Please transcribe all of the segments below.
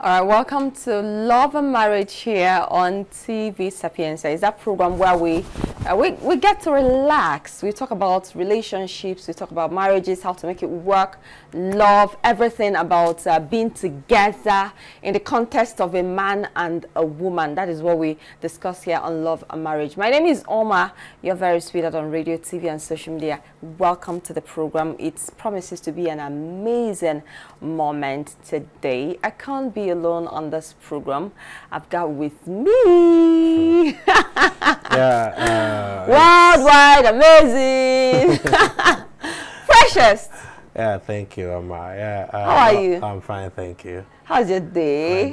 All right, welcome to Love and Marriage here on TV Sapienza. It's that program where we get to relax. We talk about relationships, we talk about marriages, how to make it work, love, everything about being together in the context of a man and a woman. That is what we discuss here on Love and Marriage. My name is Oma. You're very sweet on radio, TV, and social media. Welcome to the program. It promises to be an amazing moment today. I can't be alone on this program. I've got with me worldwide amazing Precious. Yeah, thank you, Oma. Yeah, how are you? I'm fine, thank you. How's your day?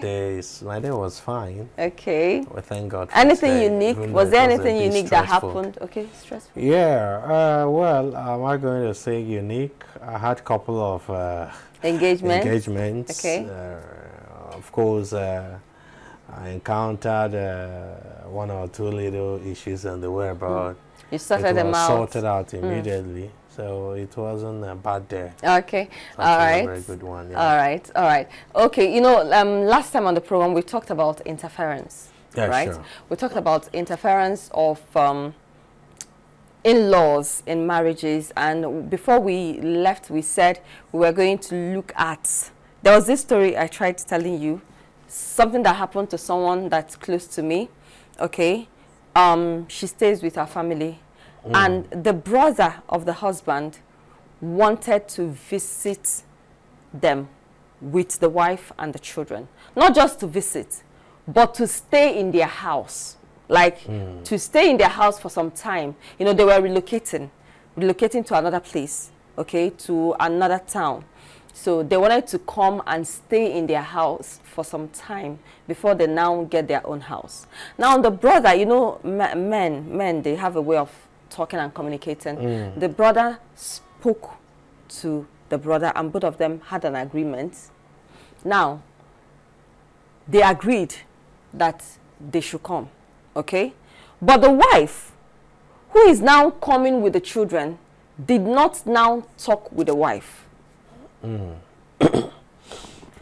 My day was fine. Okay. Well, thank God. Anything unique? Was there anything unique that happened? Okay, stressful. Yeah. Well, am I going to say unique? I had a couple of engagements. Okay. Of course, I encountered one or two little issues on the way, but you sorted them out. Sorted out immediately. So it wasn't a bad day. Okay, all right. A very good one. Yeah. All right. Okay, you know, last time on the program we talked about interference. Yeah, right? Sure. We talked about interference of in-laws in marriages, and before we left, we said we were going to look at. There was this story I tried telling you, something that happened to someone that's close to me. Okay, she stays with her family. And the brother of the husband wanted to visit them with the wife and the children. Not just to visit, but to stay in their house. Like, to stay in their house for some time. You know, they were relocating to another place, okay, to another town. So they wanted to come and stay in their house for some time before they now get their own house. Now, the brother, you know, men, they have a way of talking and communicating. The brother spoke to the brother, and both of them had an agreement. Now, they agreed that they should come, okay? But the wife, who is now coming with the children, did not now talk with the wife.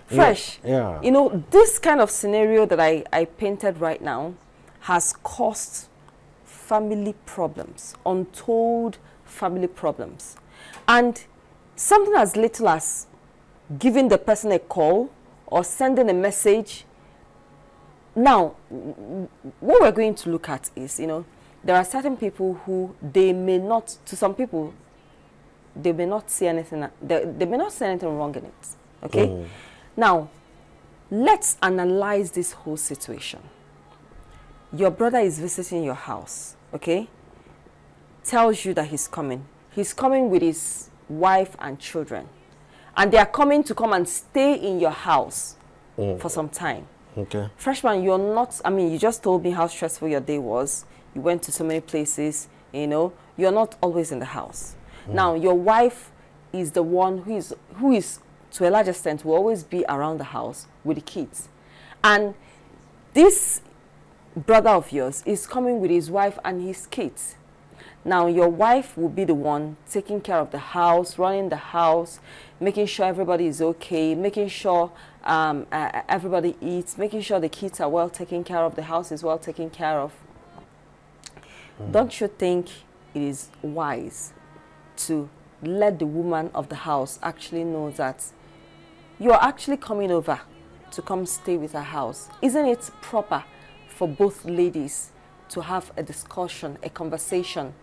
Fresh. Yeah. You know, this kind of scenario that I painted right now has caused family problems, untold family problems. And something as little as giving the person a call or sending a message. Now, what we're going to look at is, you know, there are certain people who they may not, to some people, they may not see anything, they may not see anything wrong in it, okay? Now, let's analyze this whole situation. Your brother is visiting your house, okay? Tells you that he's coming. He's coming with his wife and children. And they are coming to come and stay in your house for some time. Okay. Freshman, you're not, I mean, you just told me how stressful your day was. You went to so many places, you know. You're not always in the house. Now, your wife is the one who is, to a large extent, will always be around the house with the kids. And this brother of yours is coming with his wife and his kids. Now, your wife will be the one taking care of the house, running the house, making sure everybody is okay, making sure everybody eats, making sure the kids are well taken care of, the house is well taken care of. Don't you think it is wise to let the woman of the house actually know that you're actually coming over to come stay with her house? Isn't it proper for both ladies to have a discussion, a conversation?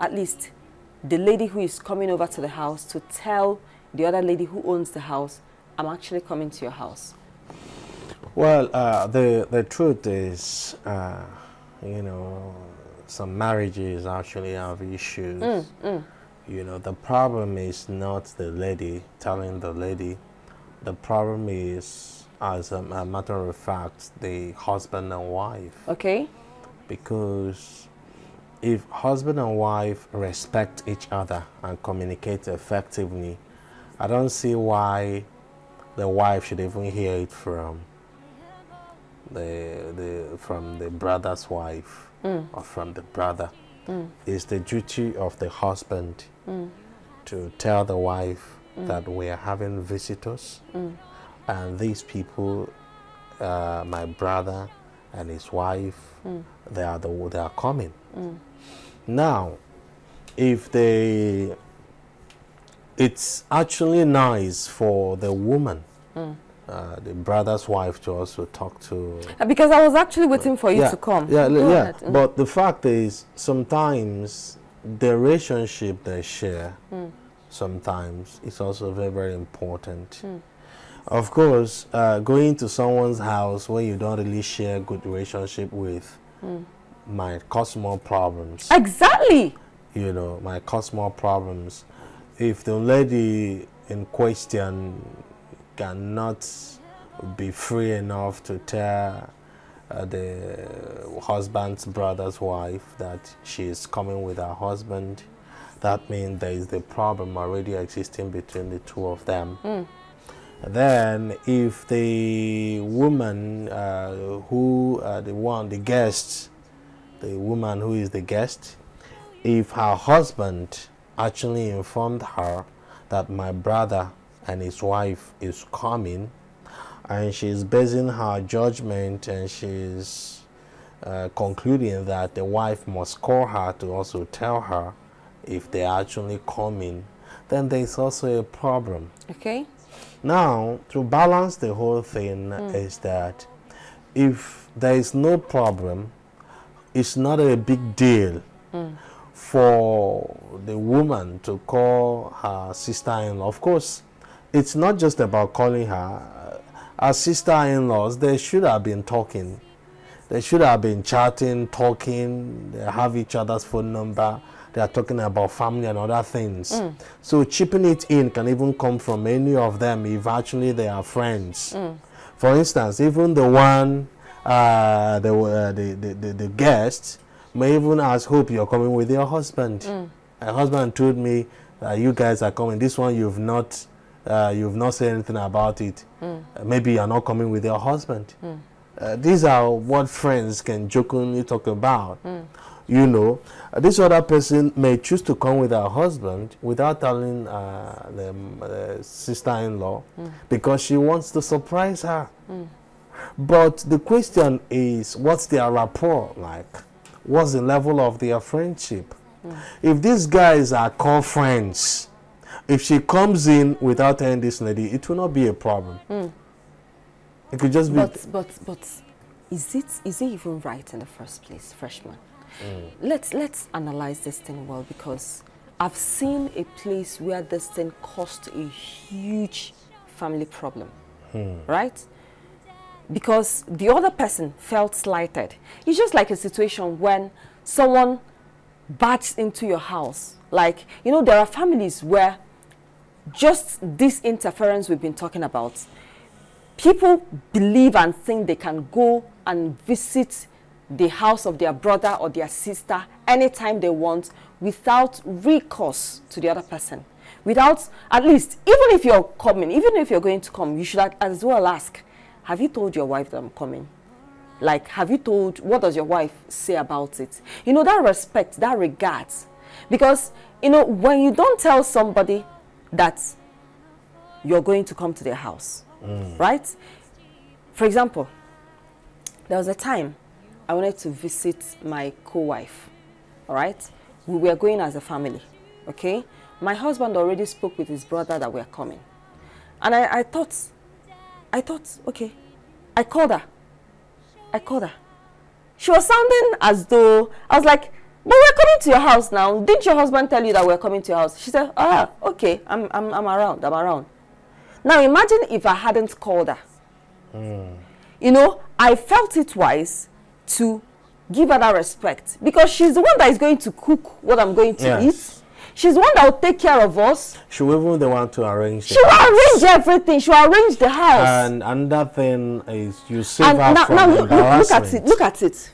At least the lady who is coming over to the house to tell the other lady who owns the house, I'm actually coming to your house. Well, the truth is, you know, some marriages actually have issues. You know, the problem is not the lady telling the lady. The problem is, as a matter of fact, the husband and wife. Okay. Because if husband and wife respect each other and communicate effectively, I don't see why the wife should even hear it from the brother's wife or from the brother. It's the duty of the husband to tell the wife that we are having visitors and these people my brother and his wife, they are coming. Now, if it's actually nice for the woman, the brother's wife, to also talk to. Because I was actually waiting for you to come. Yeah, Go yeah. ahead. But the fact is, sometimes the relationship they share, sometimes it's also very, very important. Of course, going to someone's house when you don't really share a good relationship with might cause more problems. Exactly. You know, might cause more problems. If the lady in question cannot be free enough to tell the husband's brother's wife that she is coming with her husband, that means there is the problem already existing between the two of them. Then if the woman the guest, the woman who is the guest, if her husband actually informed her that my brother and his wife is coming, and she's basing her judgment and she's concluding that the wife must call her to also tell her if they're actually coming, then there's also a problem. Okay. Now, to balance the whole thing is that if there is no problem, it's not a big deal for the woman to call her sister-in-law. Of course, it's not just about calling her. As sister-in-laws, they should have been talking. They should have been chatting, talking. They have each other's phone number. They are talking about family and other things. So chipping it in can even come from any of them if actually they are friends. For instance, even the one, the guest may even ask, hope you're coming with your husband. My husband told me that you guys are coming. This one you've not said anything about it. Maybe you're not coming with your husband. These are what friends can jokingly talk about. You know, this other person may choose to come with her husband without telling the sister-in-law because she wants to surprise her. But the question is, what's their rapport like? What's the level of their friendship? If these guys are called friends, if she comes in without telling this lady, it will not be a problem. It could just be. But is it even right in the first place, freshman? Let's analyze this thing well, because I've seen a place where this thing caused a huge family problem, right? Because the other person felt slighted. It's just like a situation when someone barges into your house. Like, you know, there are families where just this interference we've been talking about, people believe and think they can go and visit the house of their brother or their sister anytime they want without recourse to the other person. Without, at least, even if you're coming, even if you're going to come, you should as well ask, have you told your wife that I'm coming? Like, have you told, what does your wife say about it? You know, that respect, that regard. Because, you know, when you don't tell somebody that you're going to come to their house, right? For example, there was a time I wanted to visit my co-wife, all right? We were going as a family, okay? My husband already spoke with his brother that we're coming. And I thought, okay, I called her. She was sounding as though, I was like, but we're coming to your house now. Didn't your husband tell you that we're coming to your house? She said, ah, okay, I'm around. Now imagine if I hadn't called her. You know, I felt it wise to give her that respect, because she's the one that is going to cook what I'm going to eat. She's the one that will take care of us. She will even the one to arrange. She will arrange everything. She will arrange the house. And another thing is, you save her from embarrassment. Look at it.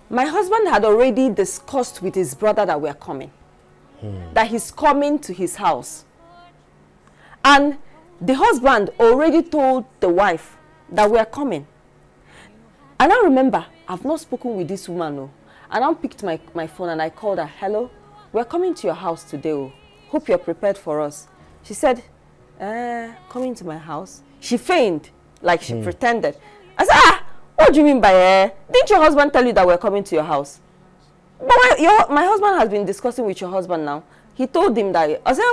My husband had already discussed with his brother that we are coming. That he's coming to his house. And the husband already told the wife that we are coming. And I remember, I've not spoken with this woman, no. And I picked my phone and I called her. Hello, we're coming to your house today. Oh. Hope you're prepared for us. She said, coming to my house? She feigned, like she pretended. I said, ah, what do you mean by didn't your husband tell you that we're coming to your house? But my husband has been discussing with your husband now. He told him that. I said,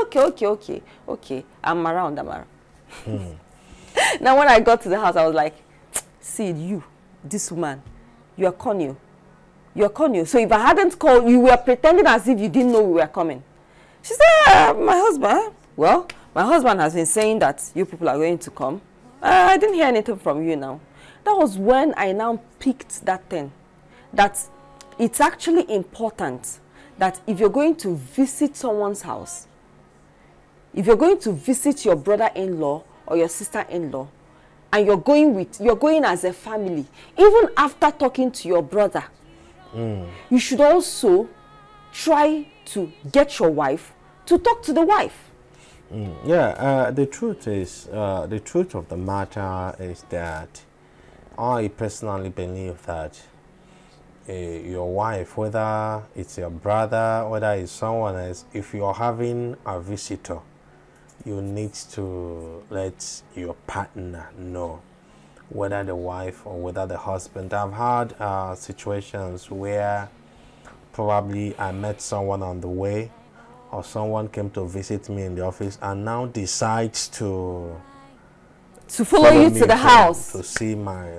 okay. I'm around. Now when I got to the house, I was like, see, you, this woman, you are corny. You're corny. So if I hadn't called, you were pretending as if you didn't know we were coming. She said, my husband, well, my husband has been saying that you people are going to come. I didn't hear anything from you now. That was when I now picked that thing. That it's actually important that if you're going to visit someone's house, if you're going to visit your brother-in-law or your sister-in-law, and you're going as a family, even after talking to your brother, you should also try to get your wife to talk to the wife. Yeah, the truth is, the truth of the matter is that I personally believe that your wife, whether it's your brother, whether it's someone else, if you're having a visitor, you need to let your partner know, whether the wife or whether the husband. I've had situations where probably I met someone on the way, or someone came to visit me in the office and now decides to follow you to the house to see my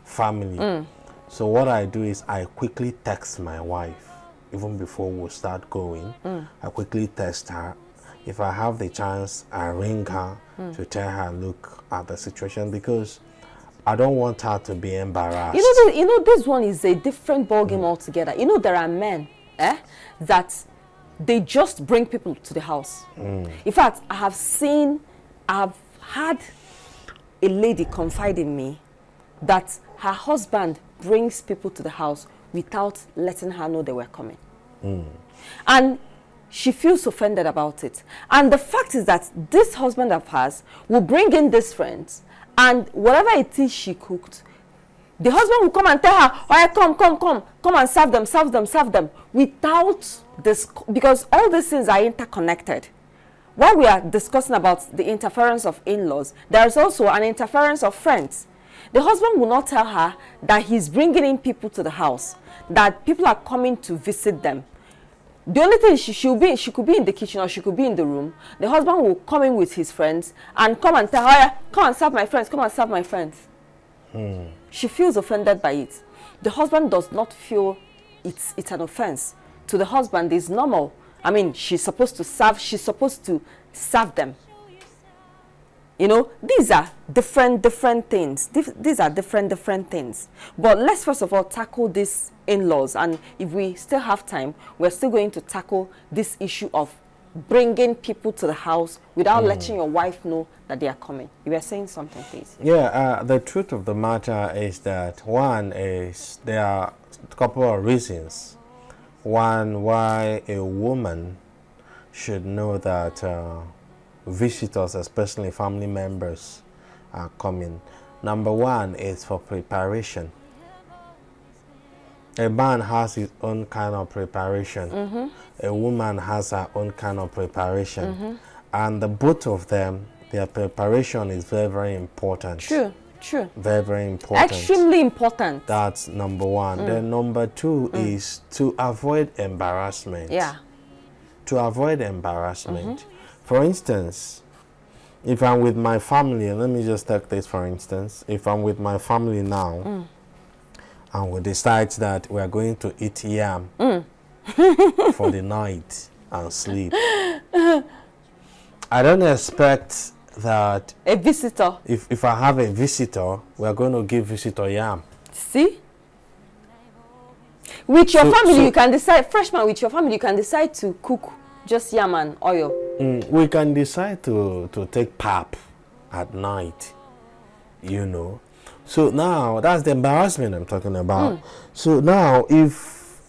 family. So what I do is I quickly text my wife even before we start going. I quickly text her. If I have the chance, I ring her to tell her, look at the situation, because I don't want her to be embarrassed. You know, this one is a different ballgame altogether. You know, there are men that they just bring people to the house. In fact, I've had a lady confide in me that her husband brings people to the house without letting her know they were coming. And she feels offended about it. And the fact is that this husband of hers will bring in these friends, and whatever it is she cooked, the husband will come and tell her, all right, come and serve them, without this, because all these things are interconnected. While we are discussing about the interference of in-laws, there is also an interference of friends. The husband will not tell her that he's bringing in people to the house, that people are coming to visit them. The only thing she could be in the kitchen or she could be in the room. The husband will come in with his friends and come and tell her, come and serve my friends, come and serve my friends. She feels offended by it. The husband does not feel it's an offense. To the husband, it's normal. I mean, she's supposed to serve them. You know, these are different things. These are different things. But let's first of all tackle these in-laws. And if we still have time, we're still going to tackle this issue of bringing people to the house without letting your wife know that they are coming. You were saying something, please. Yeah, the truth of the matter is that one is there are a couple of reasons. One, why a woman should know that visitors, especially family members, are coming. Number one is for preparation. A man has his own kind of preparation. A woman has her own kind of preparation. And the both of them, their preparation is very, very important. True. Very, very important. Extremely important. That's number one. Then number two is to avoid embarrassment. Yeah. To avoid embarrassment. For instance, if I'm with my family, let me just take this for instance. If I'm with my family now, and we decide that we are going to eat yam for the night and sleep, I don't expect that a visitor. If I have a visitor, we are going to give visitor yam. See? With your family, you can decide, freshman, with your family, you can decide to cook just yam and oil. We can decide to take pap at night, you know. So now, that's the embarrassment I'm talking about. So now, if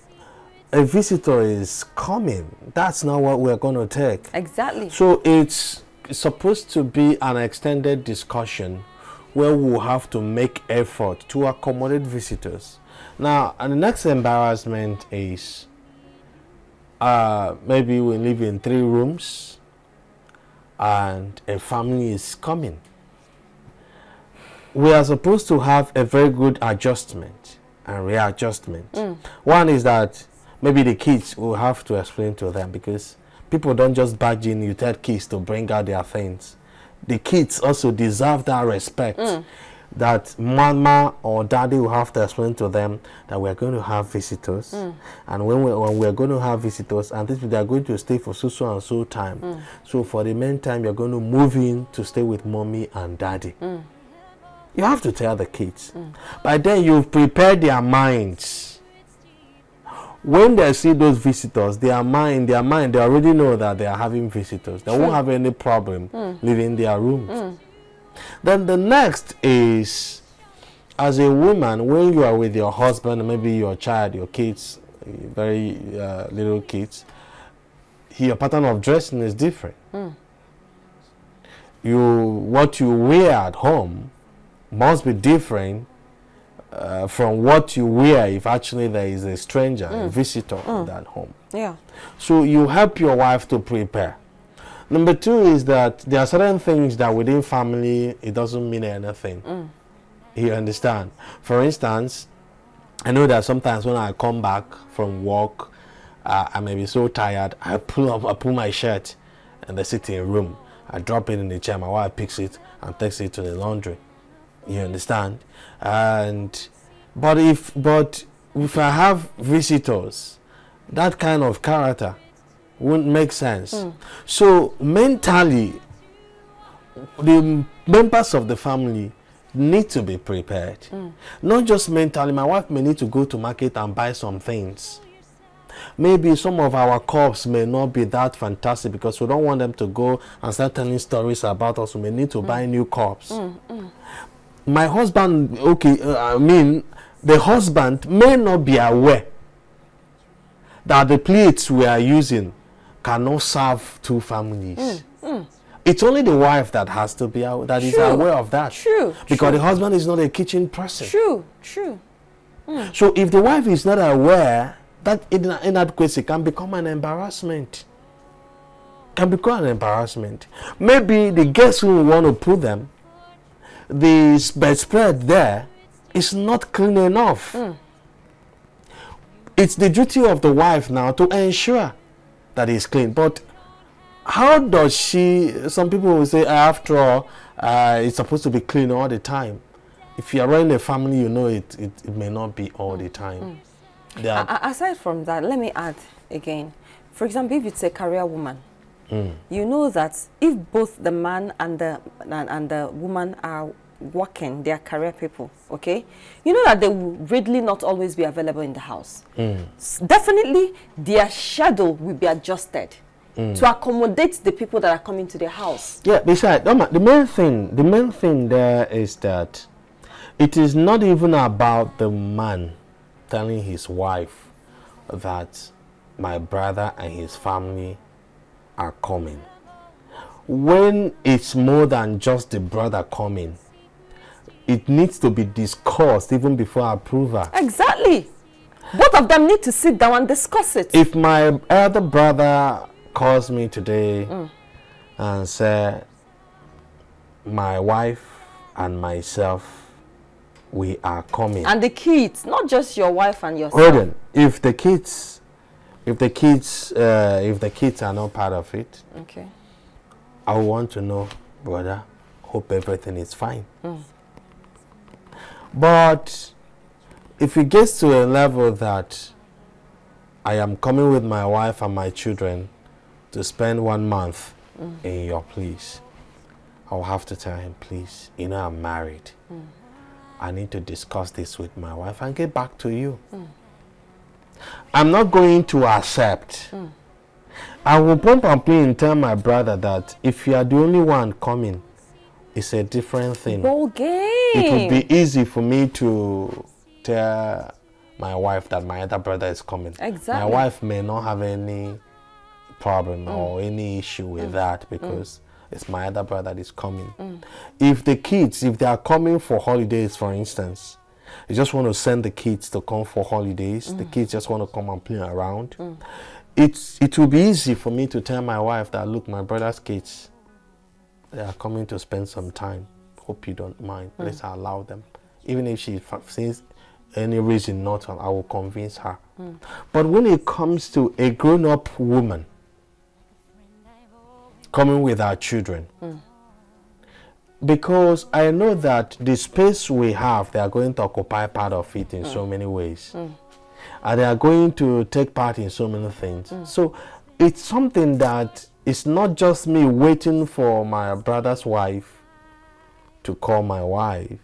a visitor is coming, that's not what we're going to take. Exactly. So it's supposed to be an extended discussion where we'll have to make effort to accommodate visitors. Now, and the next embarrassment is maybe we live in 3 rooms and a family is coming. we are supposed to have a very good adjustment and readjustment. One is that maybe the kids will have to explain to them, because people don't just barge in, you tell kids to bring out their things. The kids also deserve that respect, that mama or daddy will have to explain to them that we're going to have visitors, and when we're going to have visitors, and they are going to stay for so and so time. So for the meantime, you're going to move in to stay with mommy and daddy. You have to tell the kids. By then, you've prepared their minds. When they see those visitors, their mind, they already know that they are having visitors. They won't have any problem leaving their rooms. Then the next is, as a woman, when you are with your husband, maybe your child, your kids, very little kids, your pattern of dressing is different. What you wear at home must be different from what you wear if actually there is a stranger, a visitor in that home. Yeah. So you help your wife to prepare. Number two is that there are certain things that within family, it doesn't mean anything. You understand? For instance, I know that sometimes when I come back from work, I may be so tired, I pull my shirt in the sitting room. I drop it in the chair, my wife picks it and takes it to the laundry. You understand? But if I have visitors, that kind of character wouldn't make sense. So mentally, the members of the family need to be prepared. Not just mentally. My wife may need to go to market and buy some things. Maybe some of our cups may not be that fantastic, because we don't want them to go and start telling stories about us. We may need to buy new cups. My husband, the husband may not be aware that the plates we are using cannot serve two families. It's only the wife that has to be that is aware of that. Because the husband is not a kitchen person. So if the wife is not aware, that inadequacy can become an embarrassment. Maybe the guests who want to put them, the bedspread there is not clean enough. It's the duty of the wife now to ensure that it's clean. But how does she? Some people will say, after all, it's supposed to be clean all the time. If you are running a family, you know it may not be all the time. Aside from that, let me add again. For example, if it's a career woman, you know that if both the man and the woman are working, they are career people, okay? You know that they will readily not always be available in the house. Definitely, their schedule will be adjusted to accommodate the people that are coming to their house. Yeah, besides, the main thing there is that it is not even about the man telling his wife that my brother and his family are coming. When it's more than just the brother coming, it needs to be discussed even before approval. Exactly. Both of them need to sit down and discuss it. If my elder brother calls me today and say, my wife and myself, we are coming. And the kids, not just your wife and yourself. Hold on. If the kids are not part of it, okay, I want to know, brother, hope everything is fine. But if it gets to a level that I am coming with my wife and my children to spend 1 month in your place, I'll have to tell him, please, you know I'm married. I need to discuss this with my wife and get back to you. I'm not going to accept. I will pump and play and tell my brother that if you are the only one coming, it's a different thing. Ball game. It would be easy for me to tell my wife that my other brother is coming. Exactly. My wife may not have any problem or any issue with that, because it's my other brother that is coming. If the kids, if they are coming for holidays, for instance, you just want to send the kids to come for holidays, the kids just want to come and play around, it will be easy for me to tell my wife that, look, my brother's kids, they are coming to spend some time. hope you don't mind. Let's allow them. Even if she sees any reason not to, I will convince her. But when it comes to a grown-up woman coming with her children, because I know that the space we have, they are going to occupy part of it in so many ways. And they are going to take part in so many things. So it's something that it's not just me waiting for my brother's wife to call my wife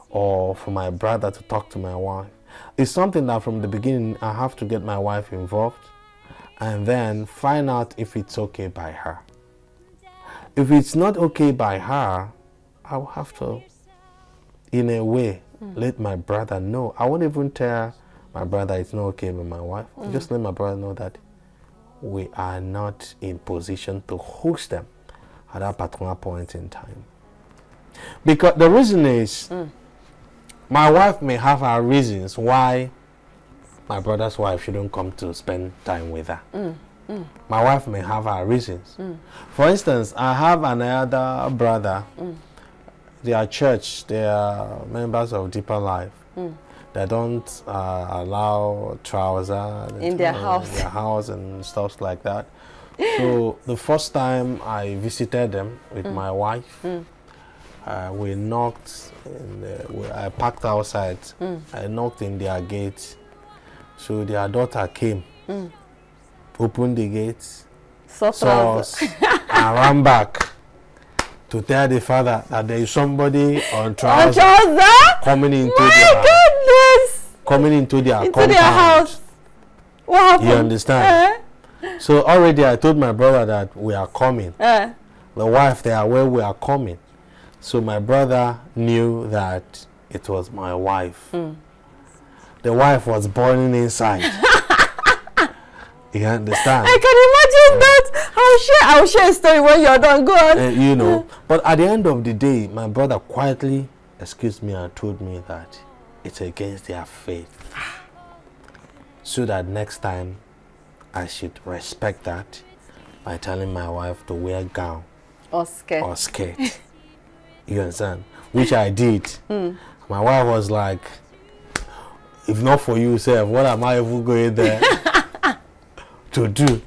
or for my brother to talk to my wife. It's something that from the beginning I have to get my wife involved and then find out if it's okay by her. If it's not okay by her, I will have to, in a way, let my brother know. I won't even tell my brother it's not okay with my wife. Just let my brother know that we are not in position to host them at that particular point in time. Because the reason is, my wife may have her reasons why my brother's wife shouldn't come to spend time with her. My wife may have her reasons. For instance, I have another brother. They are church. They are members of Deeper Life. They don't allow trousers in their house. In their house and stuff like that. So the first time I visited them with my wife, we knocked. I parked outside. I knocked in their gate. So their daughter came, opened the gate, saw us, and ran back to tell the father that there is somebody on trousers coming into their compound. Their house. What happened? You understand? So already I told my brother that we are coming. The wife, they are aware we are coming. So my brother knew that it was my wife. The wife was burning inside. You understand? I can imagine that. I'll share a story when you're done. Go on. You know, but at the end of the day, my brother quietly excused me and told me that it's against their faith. So that next time I should respect that by telling my wife to wear gown or skirt. You understand? Which I did. My wife was like, if not for you, sir, what am I even going there to do?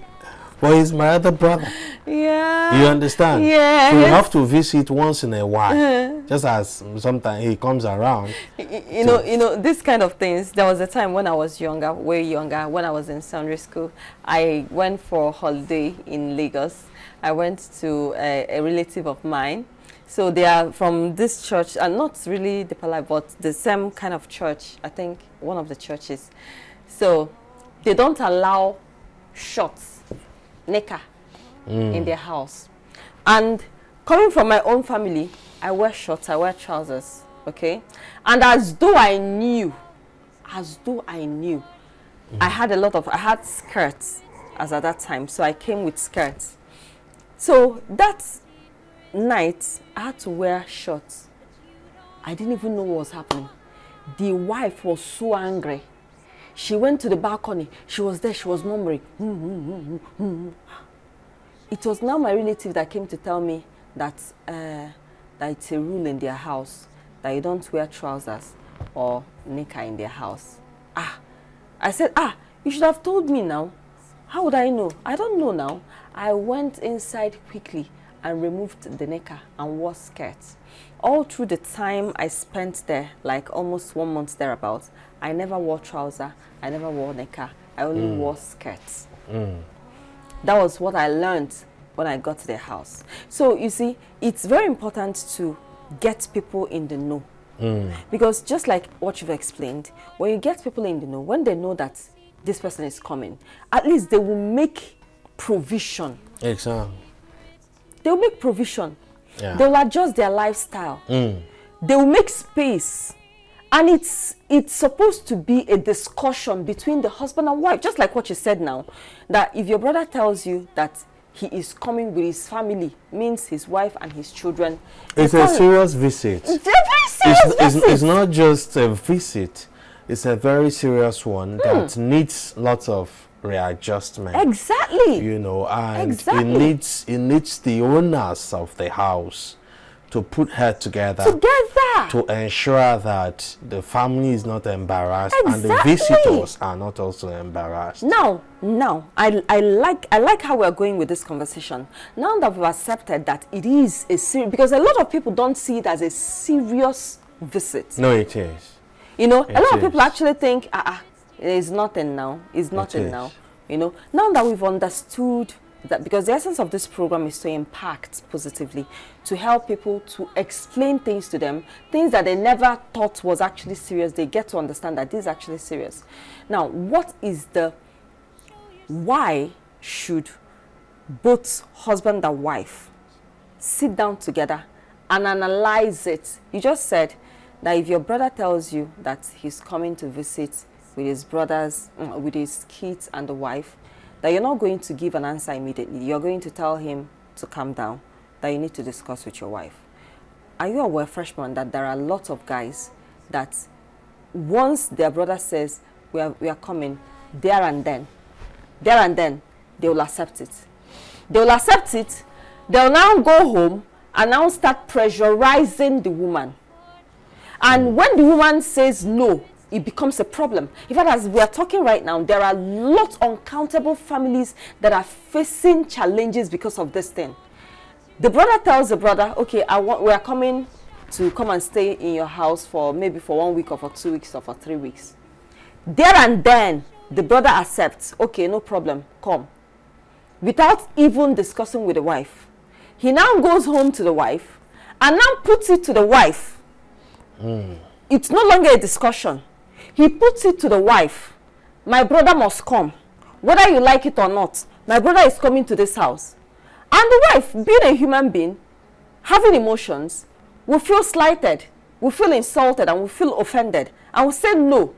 But he's my other brother. Yeah. You understand? Yeah. So you have to visit once in a while. Just as sometimes he comes around. You know, this kind of things. There was a time when I was younger, way younger, when I was in secondary school. I went for a holiday in Lagos. I went to a relative of mine. So they are from this church, and not really the Palai, but the same kind of church, I think one of the churches. So they don't allow shorts, nikah, in their house. And coming from my own family, I wear shorts, I wear trousers, okay? And as though I knew, I had skirts as at that time, so I came with skirts. So that night, I had to wear shorts. I didn't even know what was happening. The wife was so angry. She went to the balcony. She was there. She was murmuring. It was now my relative that came to tell me that that it's a rule in their house that you don't wear trousers or nikah in their house. I said, you should have told me now. How would I know? I don't know now. I went inside quickly and removed the nikah and wore skirts. All through the time I spent there, like almost 1 month thereabouts, I never wore trouser, I never wore nikah, I only wore skirts. That was what I learned when I got to their house. So you see, it's very important to get people in the know. Because just like what you've explained, when you get people in the know, when they know that this person is coming, at least they will make provision. Exactly. They'll make provision. Yeah. They'll adjust their lifestyle. They'll make space. And it's supposed to be a discussion between the husband and wife, just like what you said now. That if your brother tells you that he is coming with his family, means his wife and his children. It's a serious visit. It's a very serious visit. It's not just a visit. It's a very serious one that needs lots of readjustment. Exactly. You know, and exactly. it needs the owners of the house to put her together. To ensure that the family is not embarrassed and the visitors are not also embarrassed. Now, I like how we're going with this conversation. Now that we've accepted that it is a serious, because a lot of people don't see it as a serious visit. No, it is. You know, a lot of people actually think, it's nothing now. It's nothing now. You know, now that we've understood that, because the essence of this program is to impact positively, to help people to explain things to them, things that they never thought was actually serious. They get to understand that this is actually serious. Now, what is why should both husband and wife sit down together and analyze it? You just said that if your brother tells you that he's coming to visit with his brothers, with his kids and the wife, that you're not going to give an answer immediately. You're going to tell him to calm down, that you need to discuss with your wife. Are you aware, freshman, that there are lots of guys that once their brother says, we are coming, there and then, they will accept it. They will accept it. They'll now go home and now start pressurizing the woman. And when the woman says no, it becomes a problem. In fact, as we are talking right now, there are lots, uncountable families that are facing challenges because of this thing. The brother tells the brother, okay, we are coming to come and stay in your house for maybe for 1 week or for 2 weeks or for 3 weeks. There and then, the brother accepts, okay, no problem, come. Without even discussing with the wife. He now goes home to the wife and now puts it to the wife. It's no longer a discussion. He puts it to the wife. My brother must come. Whether you like it or not, my brother is coming to this house. And the wife, being a human being, having emotions, will feel slighted, will feel insulted, and will feel offended, and will say no.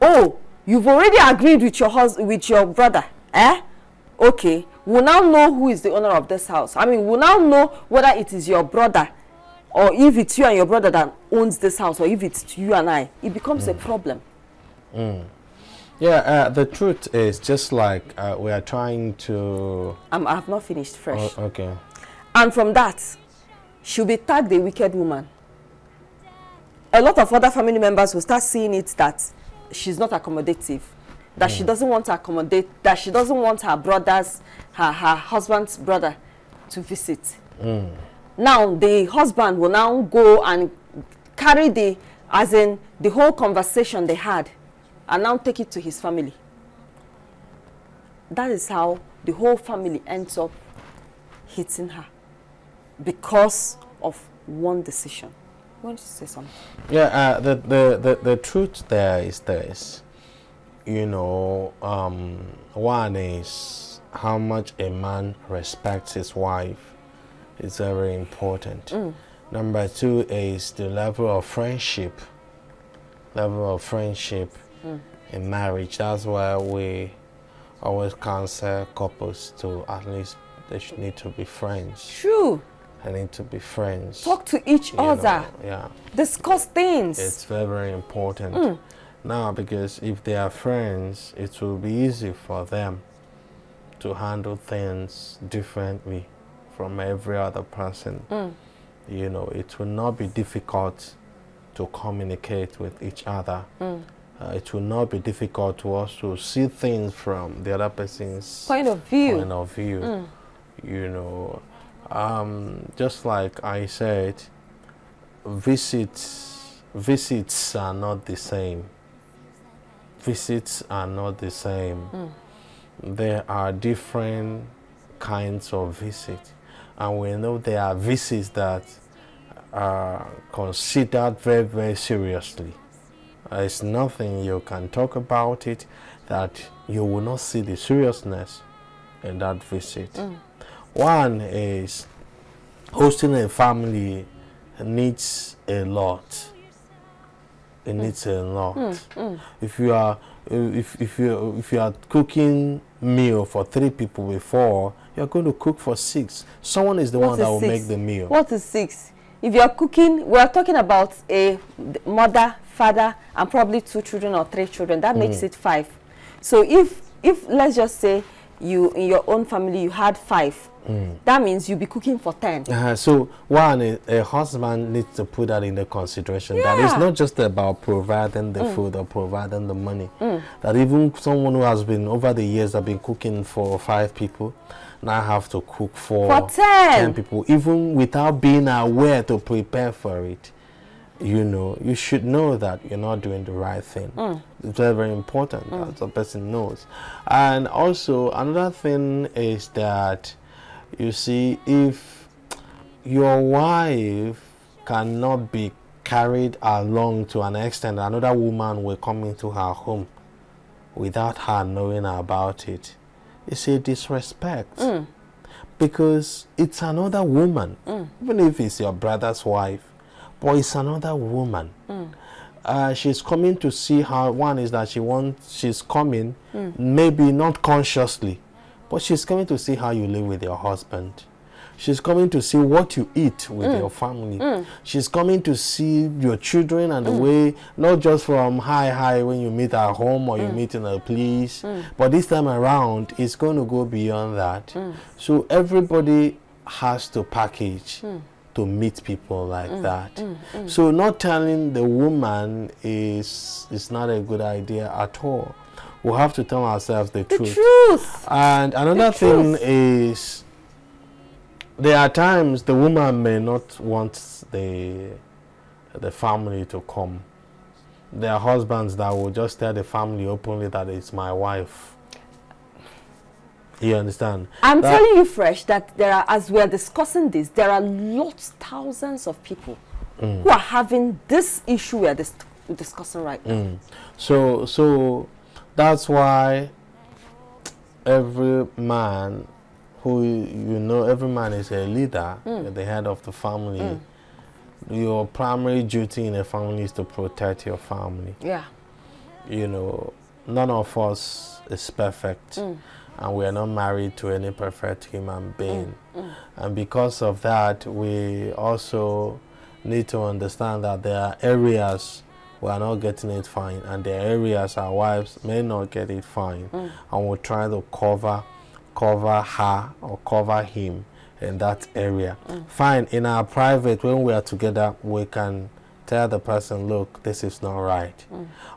Oh, you've already agreed with your brother. Okay, we'll now know who is the owner of this house. I mean, we'll now know whether it is your brother, or if it's you and your brother that owns this house, or if it's you and I. It becomes a problem. Yeah, the truth is, just like we are trying to... I have not finished fresh. Oh, okay. And from that, she'll be tagged a wicked woman. A lot of other family members will start seeing it that she's not accommodative, that she doesn't want to accommodate, that she doesn't want her brothers, her husband's brother to visit. Now, the husband will now go and carry the whole conversation they had and now take it to his family. That is how the whole family ends up hitting her because of one decision. You want to say something? Yeah, the truth there is this. You know, one is how much a man respects his wife is very important. Number two is the level of friendship. In marriage. That's why we always counsel couples to at least they should need to be friends. True. They need to be friends. Talk to each other. Yeah. Discuss things. It's very, very important. Now, because if they are friends, it will be easy for them to handle things differently from every other person. You know, it will not be difficult to communicate with each other. It will not be difficult to also see things from the other person's point of view. You know, just like I said, visits are not the same. Visits are not the same. There are different kinds of visits, and we know there are visits that are considered very, very seriously. It's nothing you can talk about it that you will not see the seriousness in that visit. One is hosting a family needs a lot. It needs a lot. If you are cooking meal for 3 people before, you're going to cook for 6. Someone is the one that will make the meal. What is 6? If you are cooking, we are talking about a mother, father, and probably 2 children or 3 children. That makes it 5. So if let's just say you in your own family you had 5. That means you'll be cooking for 10. So one, a husband needs to put that into consideration. That it's not just about providing the food or providing the money. That even someone who has been over the years have been cooking for 5 people now have to cook for 10 people, even without being aware to prepare for it. You know, you should know that you're not doing the right thing. It's very, very important that the person knows. And also another thing is that, you see, if your wife cannot be carried along to an extent, another woman will come into her home without her knowing about it, it's a disrespect. Because it's another woman, even if it's your brother's wife, but it's another woman. She's coming to see how, one is that she's coming, maybe not consciously, but she's coming to see how you live with your husband. She's coming to see what you eat with your family. She's coming to see your children and the way, not just from high when you meet at home or you meet in a place, but this time around, it's going to go beyond that. So everybody has to package to meet people like that. So not telling the woman is not a good idea at all. We have to tell ourselves the truth. And another thing is, there are times the woman may not want the family to come. There are husbands that will just tell the family openly that it's my wife. You understand? I'm telling you, Fresh, that there are, as we are discussing this, there are lots, thousands of people who are having this issue we are discussing right now. So that's why every man who, you know, every man is a leader, the head of the family. Your primary duty in a family is to protect your family. Yeah. You know, none of us is perfect. And we are not married to any perfect human being. And because of that, we also need to understand that there are areas we are not getting it fine, and there are areas our wives may not get it fine, and we'll try to cover her or cover him in that area. Fine, in our private, when we are together, we can tell the person, look, this is not right.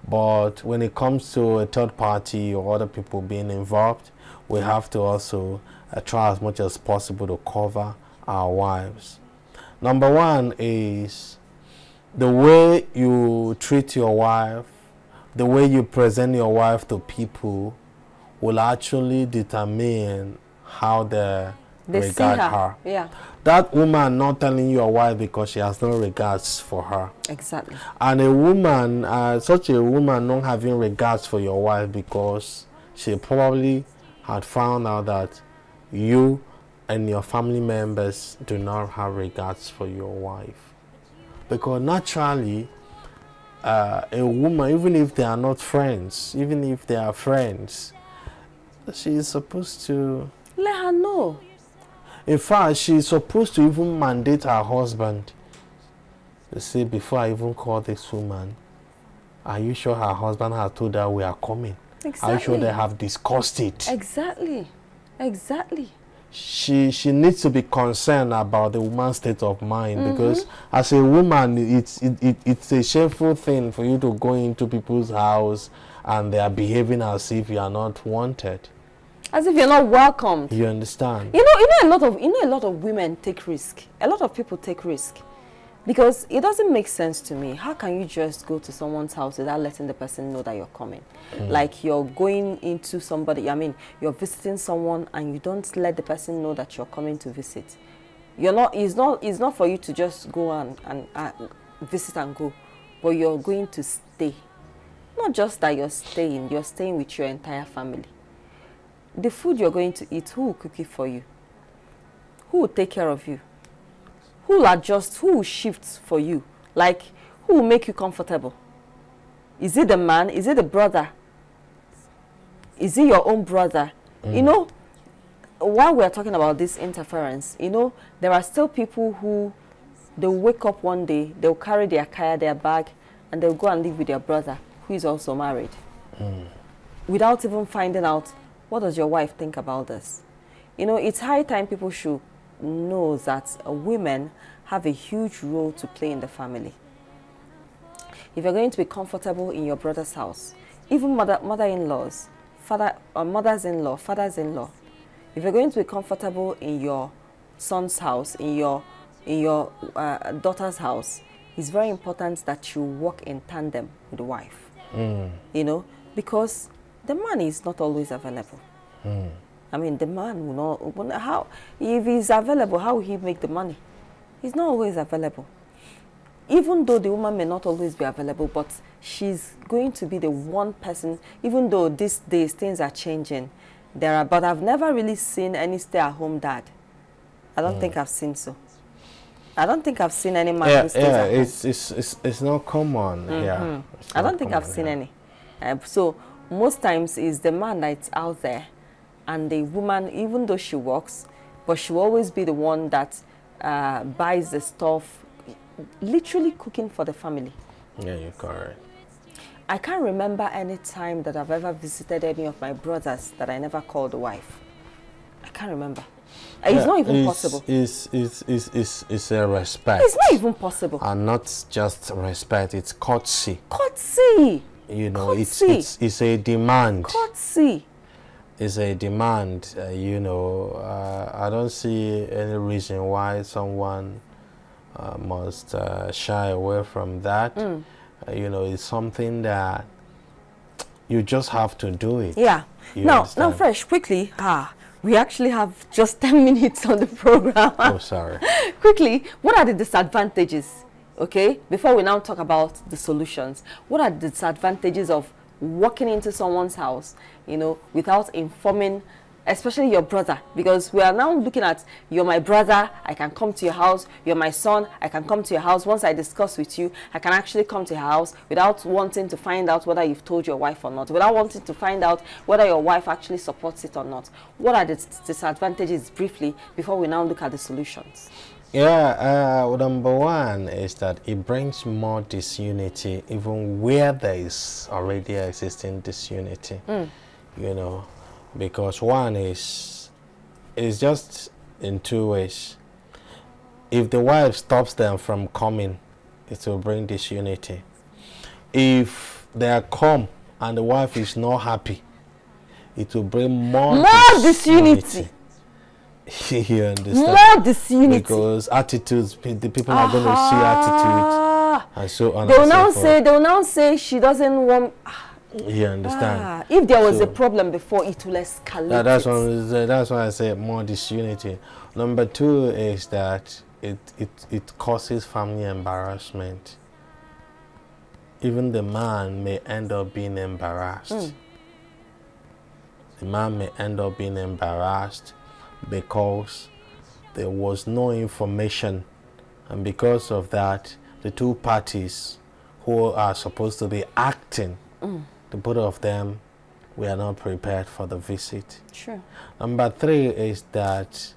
But when it comes to a third party or other people being involved, we have to also try as much as possible to cover our wives. Number one is the way you treat your wife, the way you present your wife to people will actually determine how they regard her. Yeah. That woman not telling you your wife because she has no regards for her. Exactly. And a woman, such a woman not having regards for your wife because she probably had found out that you and your family members do not have regards for your wife. Because naturally, a woman, even if they are not friends, even if they are friends, she is supposed to let her know. In fact, she is supposed to even mandate her husband to say, before I even call this woman, are you sure her husband has told her we are coming? Exactly. Are you sure they have discussed it? Exactly. Exactly. She needs to be concerned about the woman's state of mind, because as a woman, it's a shameful thing for you to go into people's house and they are behaving as if you are not wanted, as if you're not welcomed. You understand? You know a lot of women take risk. A lot of people take risk because it doesn't make sense to me. How can you just go to someone's house without letting the person know that you're coming? Like you're going into somebody, I mean, you're visiting someone and you don't let the person know that you're coming to visit. It's not for you to just go and visit and go, but you're going to stay. Not just that you're staying with your entire family. The food you're going to eat, who will cook it for you? Who will take care of you? Who will adjust? Who will shift for you? Like, who will make you comfortable? Is it the man? Is it the brother? Is it your own brother? You know, while we're talking about this interference, you know, there are still people who, they'll wake up one day, they'll carry their kaya, their bag, and they'll go and live with their brother, who is also married. Without even finding out what does your wife think about this? You know, it's high time people should know that women have a huge role to play in the family. If you're going to be comfortable in your brother's house, even mother-in-laws, mothers-in-law, fathers-in-law, if you're going to be comfortable in your son's house, in your daughter's house, it's very important that you work in tandem with the wife. You know, because the man is not always available. I mean, the man will not, how, if he's available, how will he make the money? He's not always available. Even though the woman may not always be available, but she's going to be the one person, even though these days things are changing, but I've never really seen any stay-at-home dad. I don't think I've seen so. I don't think I've seen any man who stays at home. It's not common. Yeah, I don't think I've seen any. So most times it's the man that's out there, and the woman, even though she works, but she will always be the one that buys the stuff, literally cooking for the family. Yeah, you're correct. I can't remember any time that I've ever visited any of my brothers that I never called the wife. I can't remember. It's not even possible. It's a respect. It's not even possible. And not just respect, it's courtesy. Courtesy. You know, courtesy. It's a demand. Courtesy. It's a demand. You know, I don't see any reason why someone must shy away from that. You know, it's something that you just have to do it. Yeah. Now, Fresh, quickly. We actually have just 10 minutes on the program. Oh, sorry. Quickly, what are the disadvantages? Okay, before we now talk about the solutions, what are the disadvantages of walking into someone's house, you know, without informing, especially your brother? Because we are now looking at, you're my brother, I can come to your house. You're my son, I can come to your house. Once I discuss with you, I can actually come to your house without wanting to find out whether you've told your wife or not, without wanting to find out whether your wife actually supports it or not. What are the disadvantages, briefly, before we now look at the solutions? Yeah, number one is that it brings more disunity even where there is already existing disunity. You know, because one is just in two ways. If the wife stops them from coming, it will bring disunity. If they are come and the wife is not happy, it will bring more disunity. You understand? More disunity. Because attitudes, the people are going to see attitude and so on. They will now say she doesn't want. You understand? If there was a problem before, it will escalate. That's why I say more disunity. Number two is that it causes family embarrassment. Even the man may end up being embarrassed. The man may end up being embarrassed because there was no information, and because of that, the two parties who are supposed to be acting, the both of them, we are not prepared for the visit. Sure. Number three is that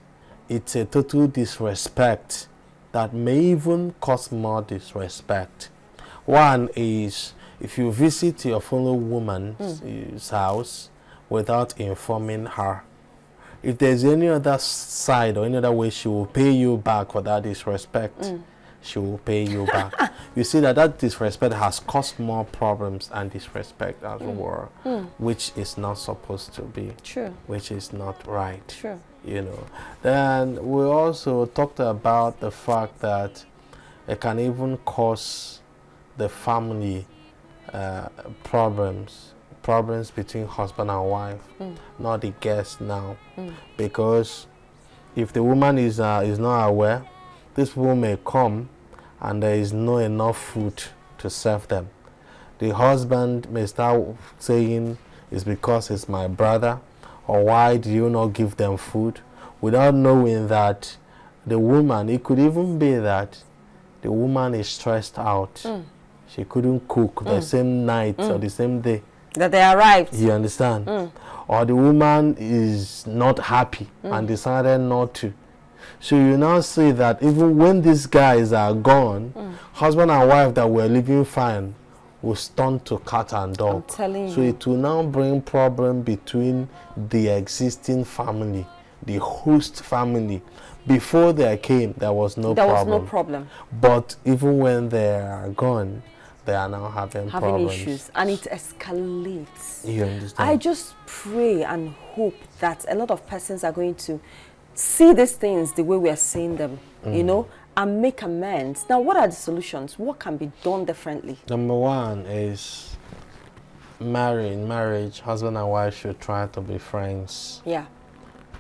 it's a total disrespect that may even cause more disrespect. One is if you visit your fellow woman's house without informing her, if there's any other side or any other way she will pay you back for that disrespect, she will pay you back. You see that disrespect has caused more problems and disrespect as well, which is not supposed to be. True. Which is not right. True. You know. Then we also talked about the fact that it can even cause the family problems between husband and wife, not the guest now, because if the woman is not aware, this woman may come and there is no enough food to serve them. The husband may start saying it's because it's my brother, or why do you not give them food, without knowing that the woman, it could even be that the woman is stressed out. She couldn't cook the same night or the same day that they arrived. You understand? Or the woman is not happy and decided not to. So you now see that even when these guys are gone, husband and wife that were living fine will turn to cat and dog. I'm telling so you. it will now bring problem between the existing family, the host family. Before they came, there was no problem. But even when they are gone, they are now having problems. Issues, and it escalates. You understand? I just pray and hope that a lot of persons are going to see these things the way we are seeing them, you know, and make amends. Now, what are the solutions? What can be done differently? Number one is marriage, husband and wife should try to be friends. Yeah.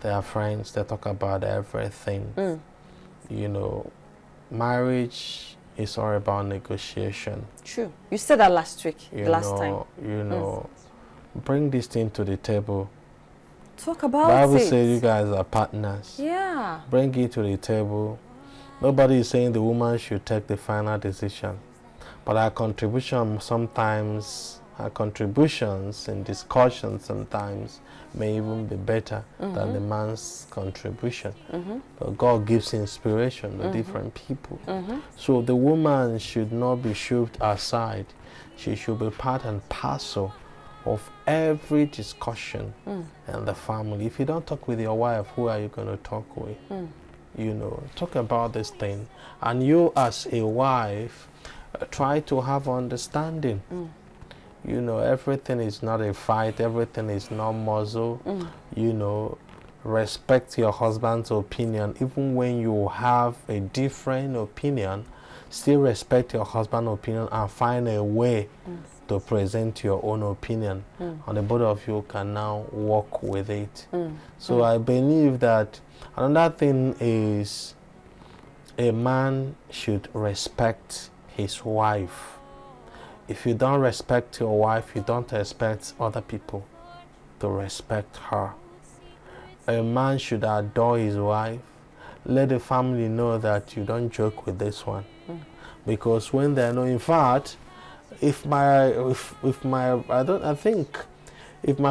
They are friends, they talk about everything. You know, marriage is all about negotiation. True. You said that last week, last time. You know, bring this thing to the table. Talk about Bible it. says you guys are partners. Yeah. Bring it to the table. Nobody is saying the woman should take the final decision. But our contribution sometimes, our contributions in discussions sometimes may even be better than the man's contribution. But God gives inspiration to different people. So the woman should not be shoved aside. She should be part and parcel of every discussion in the family. If you don't talk with your wife, who are you going to talk with? You know, talk about this thing. And you as a wife, try to have understanding. You know, everything is not a fight, everything is not muzzle. You know, respect your husband's opinion. Even when you have a different opinion, still respect your husband's opinion and find a way to present your own opinion. And the both of you can now work with it. So I believe that another thing is a man should respect his wife. If you don't respect your wife, you don't expect other people to respect her. A man should adore his wife. Let the family know that you don't joke with this one. Because when they know, in fact, if my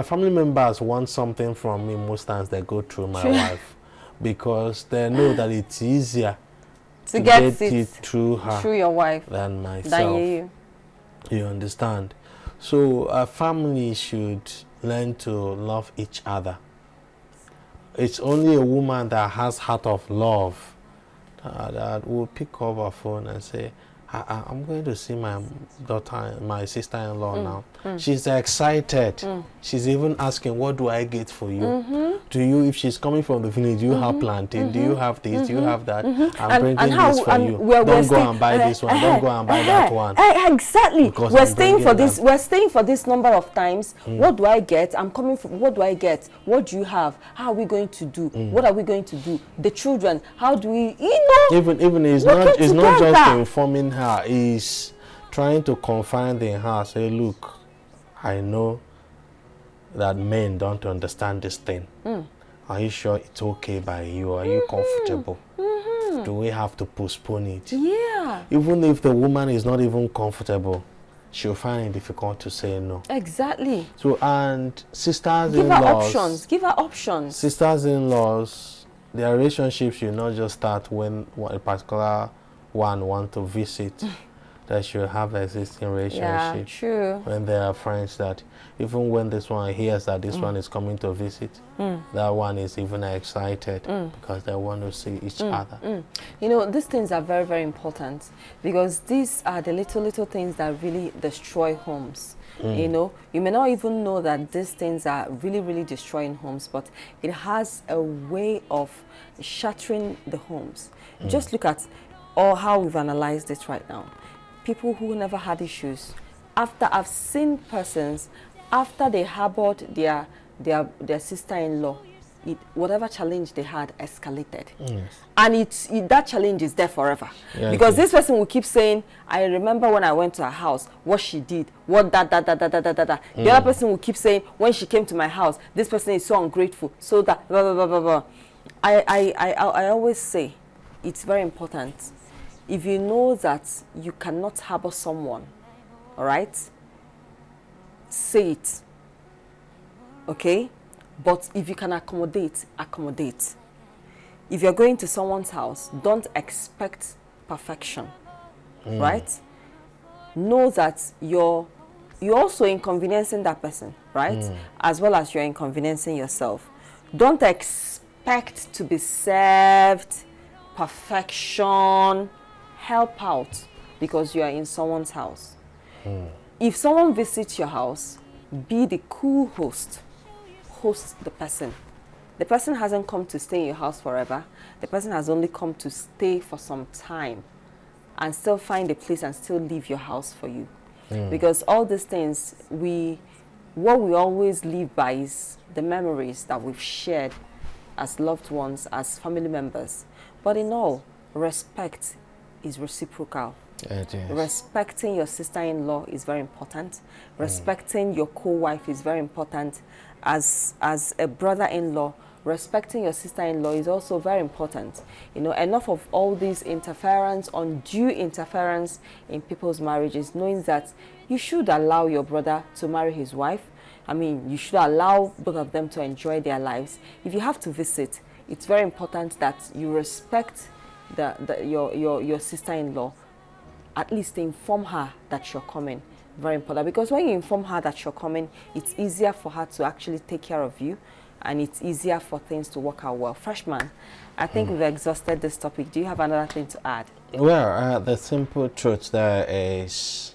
family members want something from me, most times they go through my wife, because they know that it's easier to get it through her, through your wife, than myself. You understand? So a family should learn to love each other. It's only a woman that has heart of love that will pick up her phone and say, I'm going to see my daughter, my sister-in-law now. She's excited. She's even asking, what do I get for you? Do you, if she's coming from the village, do you have plantain? Do you have this? Do you have that? I'm bringing this for you. Don't go and buy this one. Don't go and buy that one. Exactly. We're staying for this. We're staying for this number of times. What do I get? I'm coming from. What do I get? What do you have? How are we going to do? What are we going to do? The children. How do we? You know. Even it's not just informing her. Is trying to confide in her. Say, look, I know that men don't understand this thing. Are you sure it's okay by you? Are you comfortable? Do we have to postpone it? Yeah. Even if the woman is not even comfortable, she'll find it difficult to say no. Exactly. So, and sisters-in-laws, give her options. Give her options. Sisters-in-laws, their relationship should not just start when a particular one want to visit. They should have existing relationship. Yeah, true. When they are friends, that even when this one hears that this one is coming to visit, that one is even excited because they want to see each other. You know, these things are very, very important, because these are the little things that really destroy homes. You know, you may not even know that these things are really destroying homes, but it has a way of shattering the homes. Just look at how we've analyzed it right now. People who never had issues, after I've seen persons, after they harbored their sister-in-law, whatever challenge they had escalated. And that challenge is there forever. Because this person will keep saying, I remember when I went to her house, what she did, what da. The other person will keep saying, when she came to my house, this person is so ungrateful, so that blah blah blah blah blah. I always say, it's very important. If you know that you cannot harbor someone, all right, say it, okay? But if you can accommodate, accommodate. If you're going to someone's house, don't expect perfection, right? know that you're also inconveniencing that person, right? As well as you're inconveniencing yourself. Don't expect to be served perfection. Help out because you are in someone's house. If someone visits your house, be the cool host. Host the person. The person hasn't come to stay in your house forever. The person has only come to stay for some time and still find a place and still leave your house for you. Because all these things, what we always live by is the memories that we've shared as loved ones, as family members. But in all, respect is reciprocal. It is. Respecting your sister-in-law is very important. Respecting your co-wife is very important. As a brother-in-law, respecting your sister-in-law is also very important. You know, enough of all these interference, undue interference in people's marriages, knowing that you should allow your brother to marry his wife. I mean, you should allow both of them to enjoy their lives. If you have to visit, it's very important that you respect your sister-in-law. At least inform her that you're coming. Very important, because when you inform her that you're coming, it's easier for her to actually take care of you, and it's easier for things to work out well. Freshman, I think we've exhausted this topic. Do you have another thing to add? Well, the simple truth there is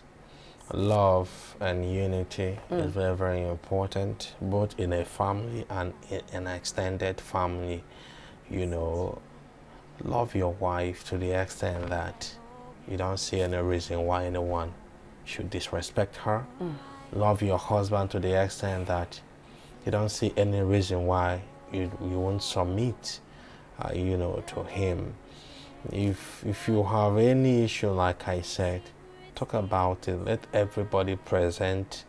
love and unity is very, very important, both in a family and in an extended family. You know, love your wife to the extent that you don't see any reason why anyone should disrespect her. Love your husband to the extent that you don't see any reason why you won't submit, you know, to him. If you have any issue, like I said, talk about it. Let everybody present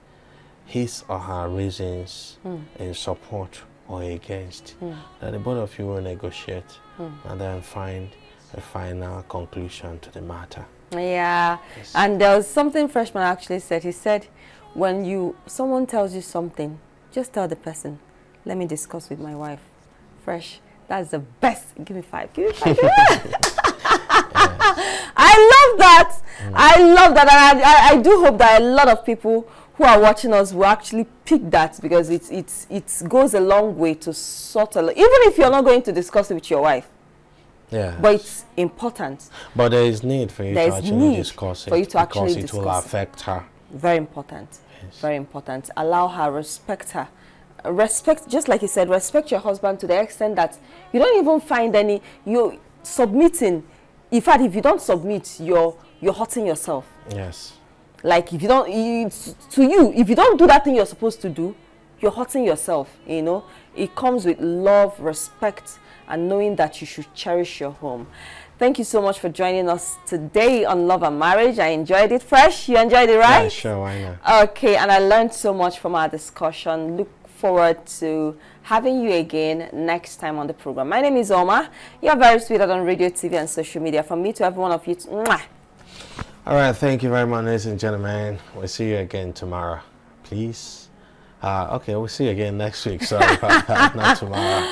his or her reasons in support or against. That the both of you will negotiate and then find a final conclusion to the matter. Yeah, Yes. and there was something Freshman actually said. He said, when someone tells you something, just tell the person, let me discuss with my wife. Fresh, that's the best. Give me 5. Give me 5. Give me 5. I love that. I love that, and I do hope that a lot of people who are watching us will actually pick that, because it goes a long way to sort of, even if you're not going to discuss it with your wife. Yeah. But it's important. But there is need for you to actually discuss it, because it will affect her. Very important. Yes. Very important. Allow her, respect her. Respect, just like you said, respect your husband to the extent that you don't even find you submitting. In fact, if you don't submit, you're hurting yourself. Yes. Like, if you don't, if you don't do that thing you're supposed to do, you're hurting yourself, you know. It comes with love, respect, and knowing that you should cherish your home. Thank you so much for joining us today on Love and Marriage. I enjoyed it. Fresh, you enjoyed it, right? Yeah, sure, why not? Okay, and I learned so much from our discussion. Look forward to having you again next time on the program. My name is Omar. You're very sweet on radio, TV, and social media. From me to every one of you. Mwah. All right, thank you very much, ladies and gentlemen. We'll see you again tomorrow, please. Okay, we'll see you again next week. Sorry about that, not tomorrow.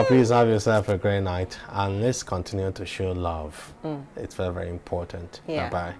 Please have yourself a great night, and let's continue to show love. It's very, very important. Yeah. Bye-bye.